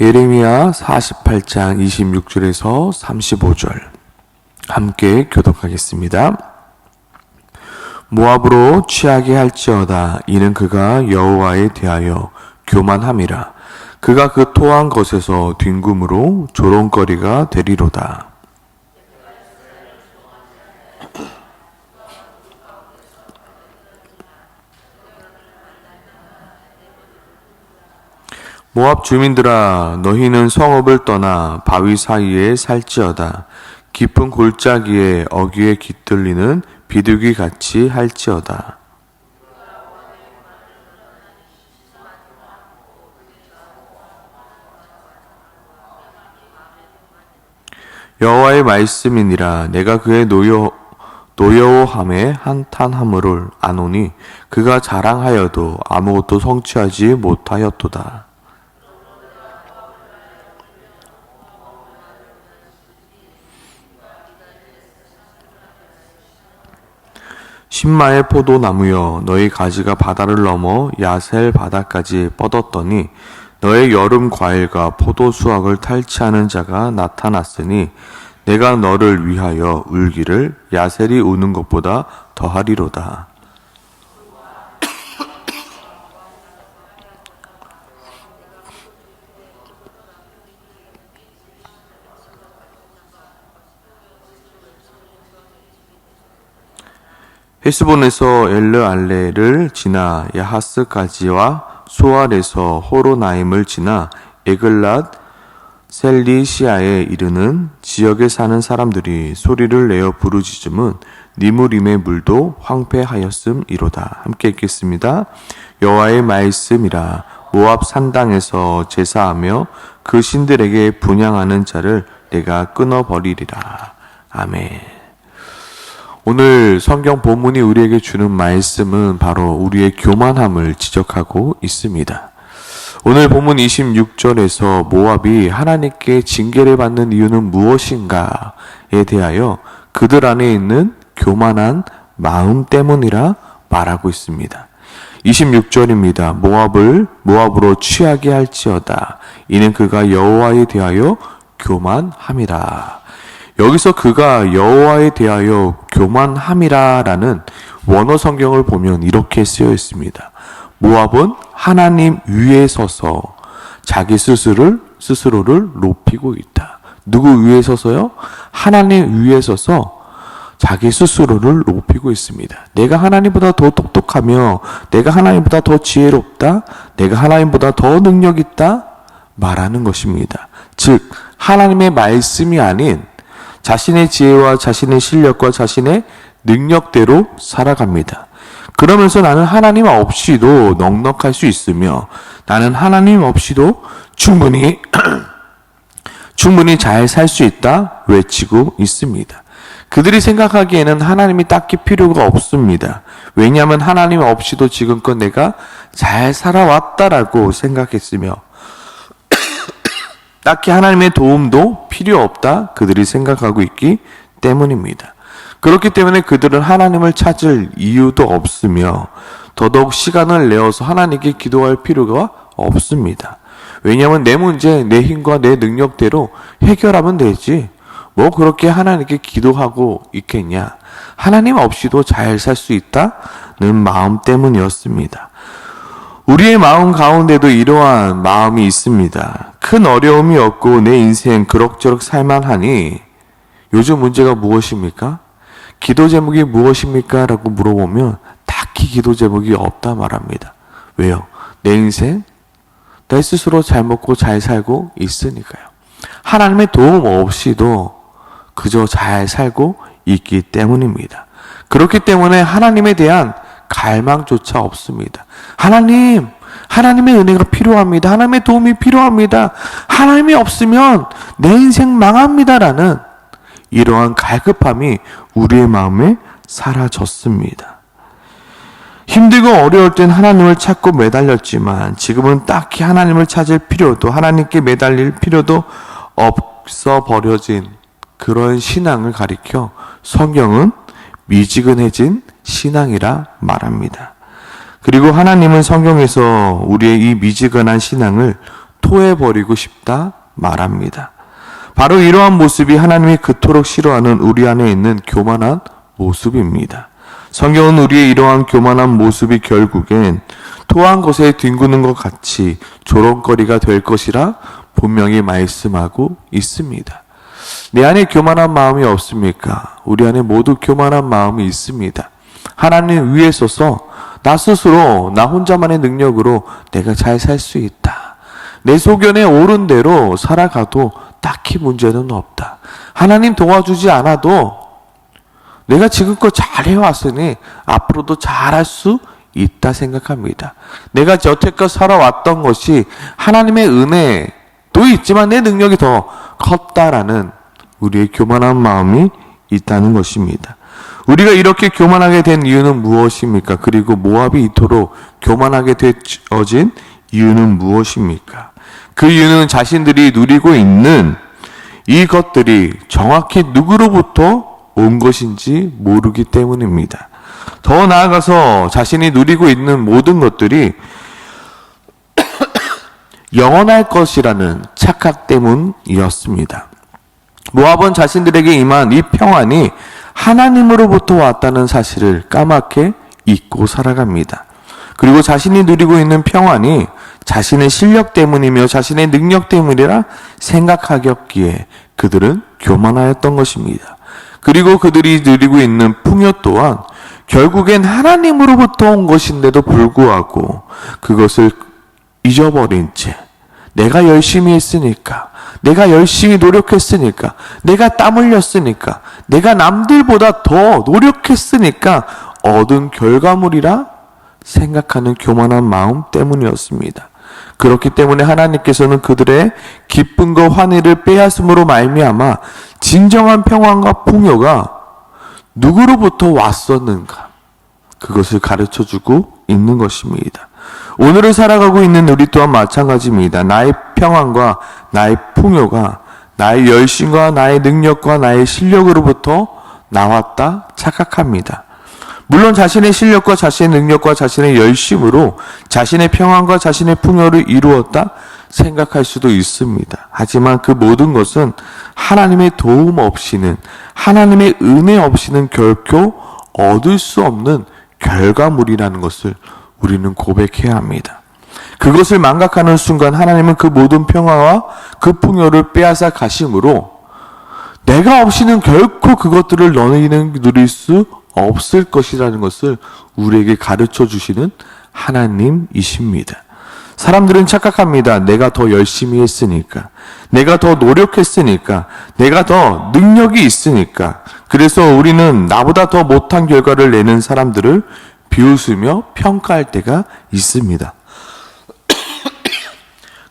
예레미야 48장 26절에서 35절 함께 교독하겠습니다. 모압으로 취하게 할지어다. 이는 그가 여호와에 대하여 교만함이라. 그가 그 토한 것에서 뒹굼으로 조롱거리가 되리로다. 모압 주민들아, 너희는 성읍을 떠나 바위 사이에 살지어다. 깊은 골짜기에 어귀에 깃들리는 비둘기 같이 할지어다. 여호와의 말씀이니라. 내가 그의 노여워함에 한탄함을 아노니 그가 자랑하여도 아무것도 성취하지 못하였도다. 신마의 포도나무여, 너희 가지가 바다를 넘어 야셀 바다까지 뻗었더니 너의 여름 과일과 포도 수확을 탈취하는 자가 나타났으니 내가 너를 위하여 울기를 야셀이 우는 것보다 더하리로다. 헤스본에서 엘르알레를 지나 야하스까지와 소알에서 호로나임을 지나 에글랏 셀리시아에 이르는 지역에 사는 사람들이 소리를 내어 부르짖음은 니무림의 물도 황폐하였음이로다. 함께 읽겠습니다. 여호와의 말씀이라. 모압 산당에서 제사하며 그 신들에게 분향하는 자를 내가 끊어버리리라. 아멘. 오늘 성경 본문이 우리에게 주는 말씀은 바로 우리의 교만함을 지적하고 있습니다. 오늘 본문 26절에서 모압이 하나님께 징계를 받는 이유는 무엇인가에 대하여 그들 안에 있는 교만한 마음 때문이라 말하고 있습니다. 26절입니다. 모압으로 취하게 할지어다. 이는 그가 여호와에 대하여 교만함이라. 여기서 그가 여호와에 대하여 교만함이라라는 원어 성경을 보면 이렇게 쓰여 있습니다. 모압은 하나님 위에 서서 자기 스스로를 높이고 있다. 누구 위에 서서요? 하나님 위에 서서 자기 스스로를 높이고 있습니다. 내가 하나님보다 더 똑똑하며 내가 하나님보다 더 지혜롭다. 내가 하나님보다 더 능력 있다. 말하는 것입니다. 즉 하나님의 말씀이 아닌 자신의 지혜와 자신의 실력과 자신의 능력대로 살아갑니다. 그러면서 나는 하나님 없이도 넉넉할 수 있으며 나는 하나님 없이도 충분히 잘 살 수 있다 외치고 있습니다. 그들이 생각하기에는 하나님이 딱히 필요가 없습니다. 왜냐하면 하나님 없이도 지금껏 내가 잘 살아왔다라고 생각했으며 딱히 하나님의 도움도 필요 없다 그들이 생각하고 있기 때문입니다. 그렇기 때문에 그들은 하나님을 찾을 이유도 없으며 더더욱 시간을 내어서 하나님께 기도할 필요가 없습니다. 왜냐하면 내 문제, 내 힘과 내 능력대로 해결하면 되지 뭐 그렇게 하나님께 기도하고 있겠냐. 하나님 없이도 잘 살 수 있다는 마음 때문이었습니다. 우리의 마음 가운데도 이러한 마음이 있습니다. 큰 어려움이 없고 내 인생 그럭저럭 살만하니 요즘 문제가 무엇입니까? 기도 제목이 무엇입니까? 라고 물어보면 딱히 기도 제목이 없다 말합니다. 왜요? 내 인생 내 스스로 잘 먹고 잘 살고 있으니까요. 하나님의 도움 없이도 그저 잘 살고 있기 때문입니다. 그렇기 때문에 하나님에 대한 갈망조차 없습니다. 하나님의 은혜가 필요합니다. 하나님의 도움이 필요합니다. 하나님이 없으면 내 인생 망합니다라는 이러한 갈급함이 우리의 마음에 사라졌습니다. 힘들고 어려울 땐 하나님을 찾고 매달렸지만 지금은 딱히 하나님을 찾을 필요도 하나님께 매달릴 필요도 없어 버려진 그런 신앙을 가리켜 성경은 미지근해진 신앙이라 말합니다. 그리고 하나님은 성경에서 우리의 이 미지근한 신앙을 토해버리고 싶다 말합니다. 바로 이러한 모습이 하나님이 그토록 싫어하는 우리 안에 있는 교만한 모습입니다. 성경은 우리의 이러한 교만한 모습이 결국엔 토한 것에 뒹구는 것 같이 조롱거리가 될 것이라 분명히 말씀하고 있습니다. 내 안에 교만한 마음이 없습니까? 우리 안에 모두 교만한 마음이 있습니다. 하나님 위에 서서 나 스스로 나 혼자만의 능력으로 내가 잘 살 수 있다. 내 소견에 옳은 대로 살아가도 딱히 문제는 없다. 하나님 도와주지 않아도 내가 지금껏 잘해왔으니 앞으로도 잘할 수 있다 생각합니다. 내가 여태껏 살아왔던 것이 하나님의 은혜도 있지만 내 능력이 더 컸다라는 우리의 교만한 마음이 있다는 것입니다. 우리가 이렇게 교만하게 된 이유는 무엇입니까? 그리고 모압이 이토록 교만하게 되어진 이유는 무엇입니까? 그 이유는 자신들이 누리고 있는 이것들이 정확히 누구로부터 온 것인지 모르기 때문입니다. 더 나아가서 자신이 누리고 있는 모든 것들이 영원할 것이라는 착각 때문이었습니다. 모압은 자신들에게 임한 이 평안이 하나님으로부터 왔다는 사실을 까맣게 잊고 살아갑니다. 그리고 자신이 누리고 있는 평안이 자신의 실력 때문이며 자신의 능력 때문이라 생각하였기에 그들은 교만하였던 것입니다. 그리고 그들이 누리고 있는 풍요 또한 결국엔 하나님으로부터 온 것인데도 불구하고 그것을 잊어버린 채 내가 열심히 했으니까, 내가 열심히 노력했으니까, 내가 땀 흘렸으니까, 내가 남들보다 더 노력했으니까 얻은 결과물이라 생각하는 교만한 마음 때문이었습니다. 그렇기 때문에 하나님께서는 그들의 기쁨과 환희를 빼앗음으로 말미암아 진정한 평안과 풍요가 누구로부터 왔었는가, 그것을 가르쳐주고 있는 것입니다. 오늘을 살아가고 있는 우리 또한 마찬가지입니다. 나의 평안과 나의 풍요가 나의 열심과 나의 능력과 나의 실력으로부터 나왔다 착각합니다. 물론 자신의 실력과 자신의 능력과 자신의 열심으로 자신의 평안과 자신의 풍요를 이루었다 생각할 수도 있습니다. 하지만 그 모든 것은 하나님의 도움 없이는, 하나님의 은혜 없이는 결코 얻을 수 없는 결과물이라는 것을 우리는 고백해야 합니다. 그것을 망각하는 순간 하나님은 그 모든 평화와 그 풍요를 빼앗아 가심으로 내가 없이는 결코 그것들을 너희는 누릴 수 없을 것이라는 것을 우리에게 가르쳐 주시는 하나님이십니다. 사람들은 착각합니다. 내가 더 열심히 했으니까, 내가 더 노력했으니까, 내가 더 능력이 있으니까, 그래서 우리는 나보다 더 못한 결과를 내는 사람들을 비웃으며 평가할 때가 있습니다.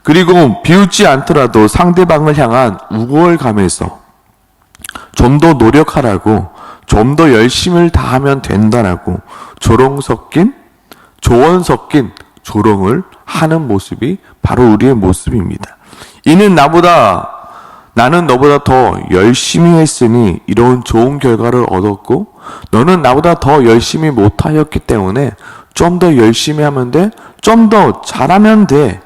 그리고 비웃지 않더라도 상대방을 향한 우월감에서 좀 더 노력하라고, 좀 더 열심을 다하면 된다라고 조롱 섞인, 조언 섞인 조롱을 하는 모습이 바로 우리의 모습입니다. 이는 나는 너보다 더 열심히 했으니 이런 좋은 결과를 얻었고, 너는 나보다 더 열심히 못하였기 때문에 좀 더 열심히 하면 돼, 좀 더 잘하면 돼,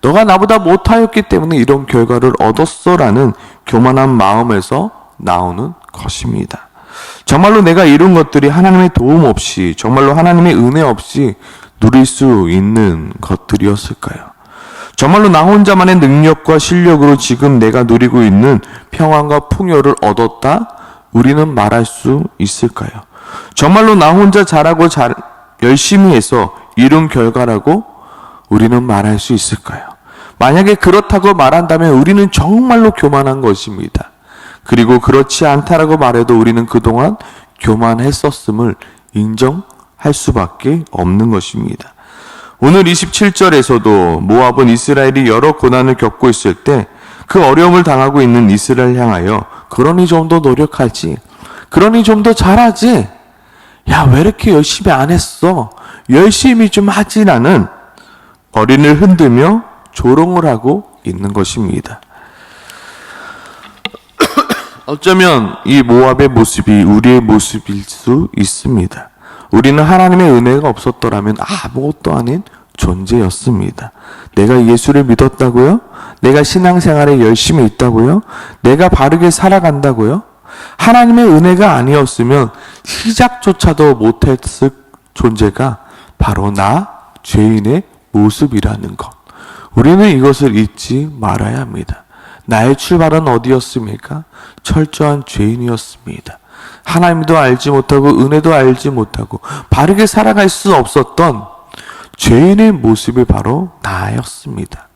너가 나보다 못하였기 때문에 이런 결과를 얻었어라는 교만한 마음에서 나오는 것입니다. 정말로 내가 이룬 것들이 하나님의 도움 없이, 정말로 하나님의 은혜 없이 누릴 수 있는 것들이었을까요? 정말로 나 혼자만의 능력과 실력으로 지금 내가 누리고 있는 평안과 풍요를 얻었다? 우리는 말할 수 있을까요? 정말로 나 혼자 잘하고 열심히 해서 이룬 결과라고 우리는 말할 수 있을까요? 만약에 그렇다고 말한다면 우리는 정말로 교만한 것입니다. 그리고 그렇지 않다라고 말해도 우리는 그동안 교만했었음을 인정할 수밖에 없는 것입니다. 오늘 27절에서도 모압은 이스라엘이 여러 고난을 겪고 있을 때 그 어려움을 당하고 있는 이스라엘 향하여 그러니 좀 더 노력하지, 그러니 좀 더 잘하지, 야 왜 이렇게 열심히 안 했어, 열심히 좀 하지라는 어린을 흔들며 조롱을 하고 있는 것입니다. 어쩌면 이 모압의 모습이 우리의 모습일 수 있습니다. 우리는 하나님의 은혜가 없었더라면 아무것도 아닌 존재였습니다. 내가 예수를 믿었다고요? 내가 신앙생활에 열심히 있다고요? 내가 바르게 살아간다고요? 하나님의 은혜가 아니었으면 시작조차도 못했을 존재가 바로 나 죄인의 모습이라는 것. 우리는 이것을 잊지 말아야 합니다. 나의 출발은 어디였습니까? 철저한 죄인이었습니다. 하나님도 알지 못하고 은혜도 알지 못하고 바르게 살아갈 수 없었던 죄인의 모습이 바로 나였습니다.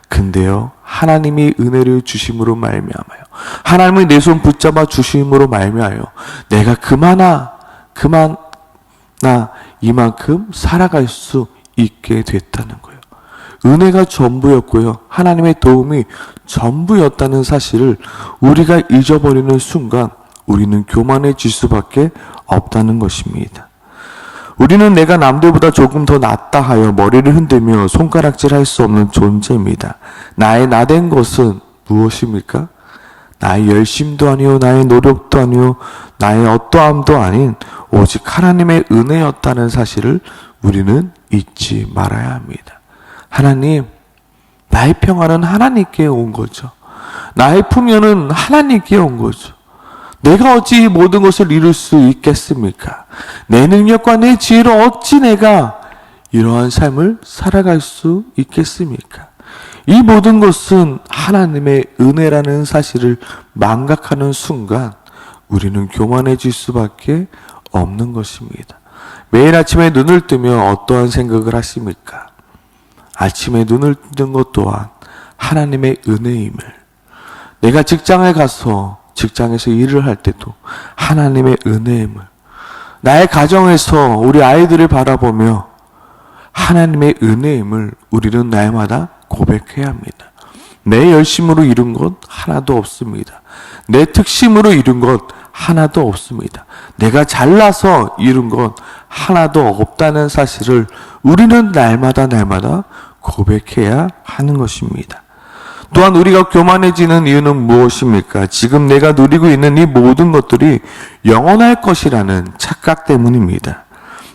근데요, 하나님이 은혜를 주심으로 말미암아요. 하나님이 내 손 붙잡아 주심으로 말미암아요. 내가 그마나 이만큼 살아갈 수 있게 됐다는 거예요. 은혜가 전부였고요. 하나님의 도움이 전부였다는 사실을 우리가 잊어버리는 순간 우리는 교만해질 수밖에 없다는 것입니다. 우리는 내가 남들보다 조금 더 낫다 하여 머리를 흔들며 손가락질 할 수 없는 존재입니다. 나의 나된 것은 무엇입니까? 나의 열심도 아니요, 나의 노력도 아니요, 나의 어떠함도 아닌 오직 하나님의 은혜였다는 사실을 우리는 잊지 말아야 합니다. 하나님, 나의 평안은 하나님께 온 거죠. 나의 풍요는 하나님께 온 거죠. 내가 어찌 이 모든 것을 이룰 수 있겠습니까? 내 능력과 내 지혜로 어찌 내가 이러한 삶을 살아갈 수 있겠습니까? 이 모든 것은 하나님의 은혜라는 사실을 망각하는 순간 우리는 교만해질 수밖에 없는 것입니다. 매일 아침에 눈을 뜨며 어떠한 생각을 하십니까? 아침에 눈을 뜨는 것 또한 하나님의 은혜임을, 내가 직장에 가서 직장에서 일을 할 때도 하나님의 은혜임을, 나의 가정에서 우리 아이들을 바라보며 하나님의 은혜임을 우리는 날마다 고백해야 합니다. 내 열심으로 이룬 것 하나도 없습니다. 내 특심으로 이룬 것 하나도 없습니다. 내가 잘나서 이룬 것 하나도 없다는 사실을 우리는 날마다 고백해야 하는 것입니다. 또한 우리가 교만해지는 이유는 무엇입니까? 지금 내가 누리고 있는 이 모든 것들이 영원할 것이라는 착각 때문입니다.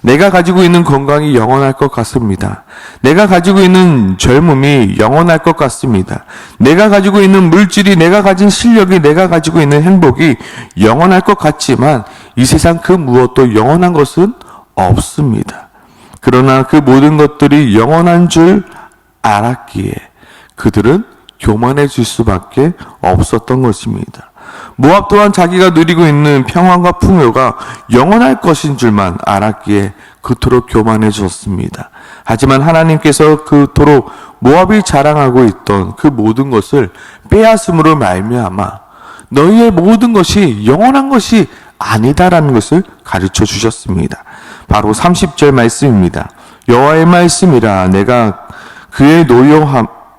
내가 가지고 있는 건강이 영원할 것 같습니다. 내가 가지고 있는 젊음이 영원할 것 같습니다. 내가 가지고 있는 물질이, 내가 가진 실력이, 내가 가지고 있는 행복이 영원할 것 같지만 이 세상 그 무엇도 영원한 것은 없습니다. 그러나 그 모든 것들이 영원한 줄 알았기에 그들은 교만해질 수밖에 없었던 것입니다. 모압 또한 자기가 누리고 있는 평안과 풍요가 영원할 것인 줄만 알았기에 그토록 교만해졌습니다. 하지만 하나님께서 그토록 모압이 자랑하고 있던 그 모든 것을 빼앗음으로 말미암아 너희의 모든 것이 영원한 것이 아니다라는 것을 가르쳐 주셨습니다. 바로 30절 말씀입니다. 여호와의 말씀이라 내가 그의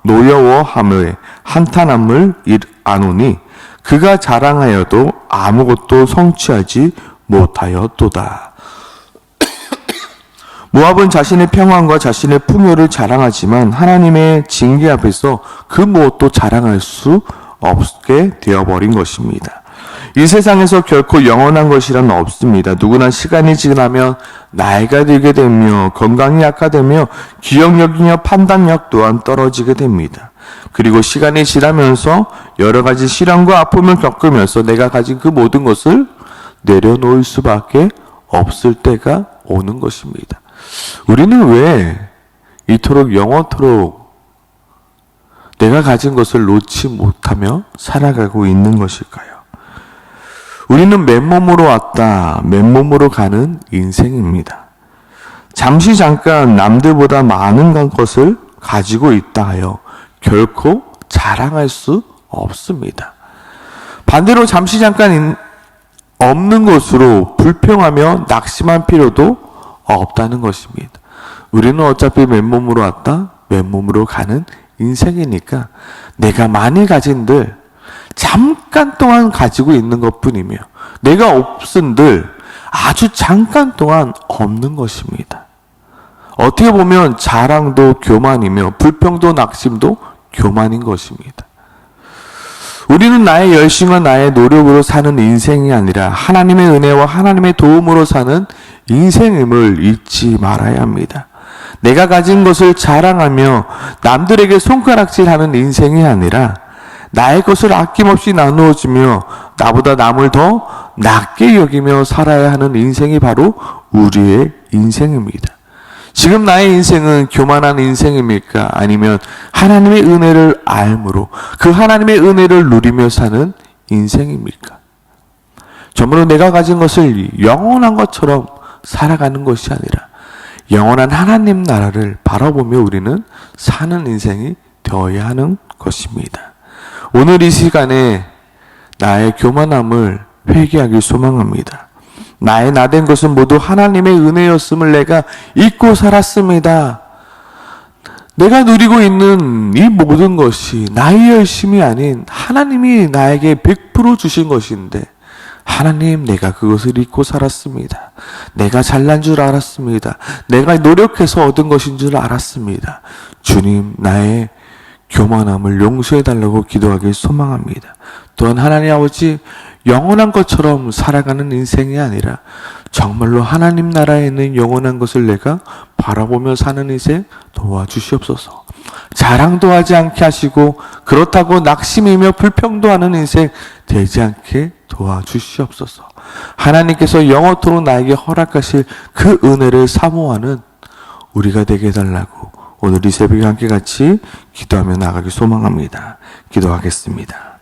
노여워함을 한탄함을 아노니 그가 자랑하여도 아무것도 성취하지 못하였도다. 모압은 자신의 평안과 자신의 풍요를 자랑하지만 하나님의 징계 앞에서 그 무엇도 자랑할 수 없게 되어버린 것입니다. 이 세상에서 결코 영원한 것이란 없습니다. 누구나 시간이 지나면 나이가 들게 되며 건강이 약화되며 기억력이며 판단력 또한 떨어지게 됩니다. 그리고 시간이 지나면서 여러 가지 시련과 아픔을 겪으면서 내가 가진 그 모든 것을 내려놓을 수밖에 없을 때가 오는 것입니다. 우리는 왜 이토록 영원토록 내가 가진 것을 놓지 못하며 살아가고 있는 것일까요? 우리는 맨몸으로 왔다, 맨몸으로 가는 인생입니다. 잠시 잠깐 남들보다 많은 것을 가지고 있다 하여 결코 자랑할 수 없습니다. 반대로 잠시 잠깐 없는 것으로 불평하며 낙심할 필요도 없다는 것입니다. 우리는 어차피 맨몸으로 왔다, 맨몸으로 가는 인생이니까 내가 많이 가진들 잠깐 동안 가지고 있는 것뿐이며 내가 없은들 아주 잠깐 동안 없는 것입니다. 어떻게 보면 자랑도 교만이며 불평도 낙심도 교만인 것입니다. 우리는 나의 열심과 나의 노력으로 사는 인생이 아니라 하나님의 은혜와 하나님의 도움으로 사는 인생임을 잊지 말아야 합니다. 내가 가진 것을 자랑하며 남들에게 손가락질하는 인생이 아니라 나의 것을 아낌없이 나누어 주며 나보다 남을 더 낮게 여기며 살아야 하는 인생이 바로 우리의 인생입니다. 지금 나의 인생은 교만한 인생입니까? 아니면 하나님의 은혜를 알므로 그 하나님의 은혜를 누리며 사는 인생입니까? 전부로 내가 가진 것을 영원한 것처럼 살아가는 것이 아니라 영원한 하나님 나라를 바라보며 우리는 사는 인생이 되어야 하는 것입니다. 오늘 이 시간에 나의 교만함을 회개하길 소망합니다. 나의 나된 것은 모두 하나님의 은혜였음을 내가 잊고 살았습니다. 내가 누리고 있는 이 모든 것이 나의 열심이 아닌 하나님이 나에게 100% 주신 것인데 하나님, 내가 그것을 잊고 살았습니다. 내가 잘난 줄 알았습니다. 내가 노력해서 얻은 것인 줄 알았습니다. 주님, 나의 교만함을 용서해달라고 기도하길 소망합니다. 또한 하나님 아버지, 영원한 것처럼 살아가는 인생이 아니라 정말로 하나님 나라에 있는 영원한 것을 내가 바라보며 사는 인생 도와주시옵소서. 자랑도 하지 않게 하시고 그렇다고 낙심이며 불평도 하는 인생 되지 않게 도와주시옵소서. 하나님께서 영원토록 나에게 허락하실 그 은혜를 사모하는 우리가 되게 해달라고 오늘 이 새벽에 함께 같이 기도하며 나가기 소망합니다. 기도하겠습니다.